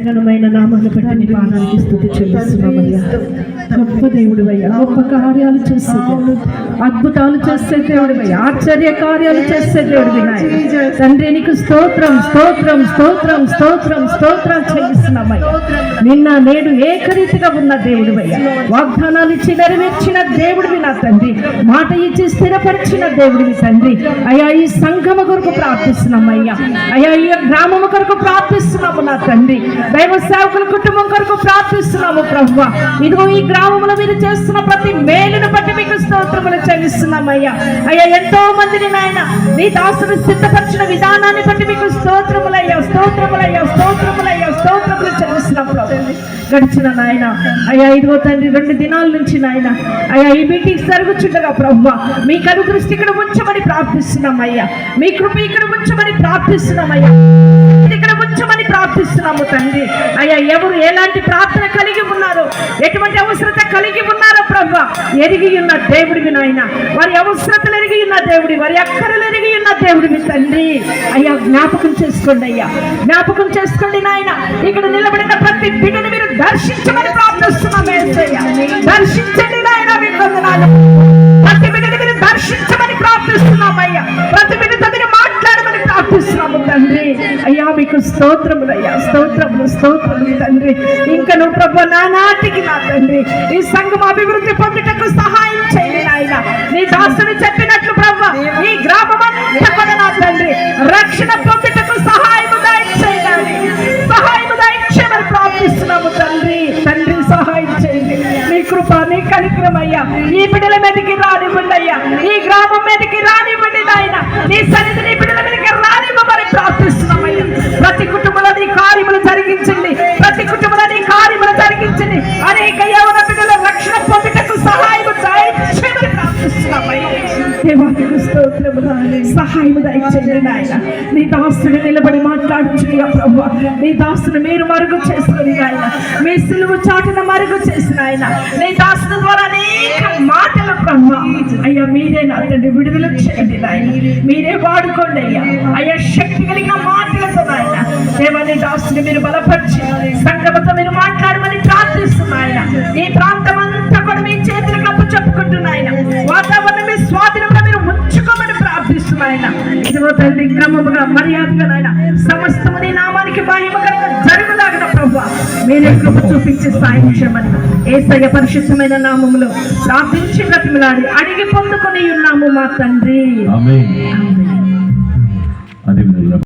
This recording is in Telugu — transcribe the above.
ఘనమైన నామాన్ని బట్టి నీ పాదానికి స్తుతి చెల్లిస్తున్నామయ్యా. గొప్ప దేవుడివయ్యా, గొప్ప కార్యాలు చేసే అద్భుతాలు చేసే దేవుడివయ్యా, ఆశ్చర్య కార్యాలు చేసే దేవుడివి నాయన. తండ్రి నీకు స్తోత్రం స్తోత్రం స్తోత్రం స్తోత్రం స్తోత్రం చెల్లిస్తున్నామయ్యా. నిన్న నేడు ఏకరీతిగా ఉన్న దేవుడివయ్యా, వాగ్దానాలు ఇచ్చి నెరవేర్చిన దేవుడివి నా తండ్రి, మాట ఇచ్చి స్థిరపరిచిన దేవుడివి తండ్రి. అయ్యా ఈ సంఘమ కొరకు ప్రార్థిస్తున్నామయ్యా, అయ్యా ఈ గ్రామము కొరకు ప్రార్థిస్తున్నాము నా తండ్రి. దైవ సేవకుల కుటుంబం కొరకు ప్రార్థిస్తున్నాము ప్రభువా. ఇదిగో ఈ గ్రామంలో మీరు చేస్తున్న ప్రతి మేలును బట్టి మీకు స్తోత్రములు చెల్లిస్తున్నామయ్యా. అయ్యా ఎంతో మందిని నాయన నీ దాసుడు సిద్ధపరిచిన విధానాన్ని బట్టి మీకు స్తోత్రములయ్యా స్తోత్రములయ్యా స్తోత్రములయ్యా స్తోత్రములు చెల్లిస్తున్నాం ప్రభు. గడిచిన నాయన అయ్యా ఇదిగో తండ్రి 2 దినాల నుంచి నాయన అయ్యా ఈ మీటింగ్ జరుగుచుండగా ప్రభువా మీ కనుదృష్టి ఇక్కడ ఉంచమని ప్రార్థిస్తున్నామయ్యా. మీ కృప ఇక్కడ ఉంచమని ప్రార్థిస్తున్నామయ్యా, ఇక్కడ ఉంచమని ప్రార్థిస్తున్నాము తండ్రి. అయ్యా ఎవరు ఎలాంటి ప్రార్థన కలిగి ఉన్నారో, ఎటువంటి అవసరత కలిగి ఉన్నారో ప్రభు ఎరిగి ఉన్న దేవుడివి నాయన. వారి అవసరతలు ఎరిగి ఉన్న దేవుడి, వారి అక్కరలు ఎరిగి ఉన్న దేవుడివి తండ్రి. అయ్యా జ్ఞాపకం చేసుకోండి అయ్యా, జ్ఞాపకం చేసుకోండి నాయన. ఇక్కడ నిలబడిన ప్రతి బిడ్డను మీరు దర్శించమని ప్రార్థిస్తున్నాం యేసయ్యా. దర్శించండి నాయన, ప్రతి బిడ్డను మీరు దర్శించమని ప్రార్థిస్తున్నామయ్యా. ప్రతి బిడ్డతో మీరు మాట్లాడమని ప్రార్థిస్తున్నాము తండ్రి. అయ్యా మీకు స్తోత్రములయ్యా స్తోత్రములు స్తోత్రములు తండ్రి. ఇంకా నువ్వు ప్రభు నానాటికి నా తండ్రి ఈ సంఘం అభివృద్ధి పొందుటకు సహాయం చేయండి నాయన. నీ దాసుని చెప్పినట్లు ప్రభు ఈ గ్రామమంతా కూడా నా తండ్రి రక్షణ పొందుటకు సహాయము దయచేయాలి, సహాయము దయచేయమని ప్రార్థిస్తున్నాము తండ్రి. తండ్రి సహాయం చేయండి, నీ కృప నీ కనికరమయ్యా ఈ బిడ్డల మీదకి రానివ్వండి అయ్యా, ఈ గ్రామం మీదకి రానివ్వండి నాయన. నీ సన్నిధి నీ బిడ్డల మీదకి రానివ్వమని ప్రార్థిస్తున్నామయ్యా. ప్రతి కుటుంబంలో నీ కార్యములు జరిగించండి, ప్రతి కుటుంబంలో నీ కార్యములు జరిగించండి. అనేక యవన బిడ్డల రక్షణ పొందుటకు సహాయము దయచేయమని ప్రార్థిస్తున్నామయ్యా. దేవానికి స్తోత్రములు, సహాయము దయచేయండి నాయన. నీ దాసుని నిలబడి మాట్లాడుచుగా ప్రభు, నీ దాసుని మీరు మరుగు చేసుకుని ఆయన, మీ సిలువ చాటున మరుగు చేసిన ఆయన, నీ దాసుని ద్వారా అనేక మాటలు ప్రభు అయ్యా మీరే నా తండ్రి విడుదల చేయండి నాయన. మీరే వాడుకోండి అయ్యా. అయ్యా శక్తి కలిగిన మాటలతో నాయన దేవాని దాసుని మీరు బలపరిచి సంగమతో మీరు మాట్లాడమని ప్రార్థిస్తున్నాయన. ఈ ప్రాంతం అంతా కూడా మీ చేతులకు అప్పు చెప్పుకుంటున్నాయన. వాతావరణం మీ స్వాధీనంలో మీరు ఉంచుకోమని ప్రార్థిస్తున్నాయన. ఇదిగో తండ్రి క్రమముగా మర్యాదగా నాయన సమస్తము నీ నామానికి మహిమకరంగా జరుగులాగిన ప్రభువా మీరే కృప చూపించి సాయం చేయమని యేసయ్య పరిశుద్ధమైన నామములో ప్రార్థించి బ్రతిమలాడి అడిగి పొందుకొని ఉన్నాము మా తండ్రి. ఆమేన్.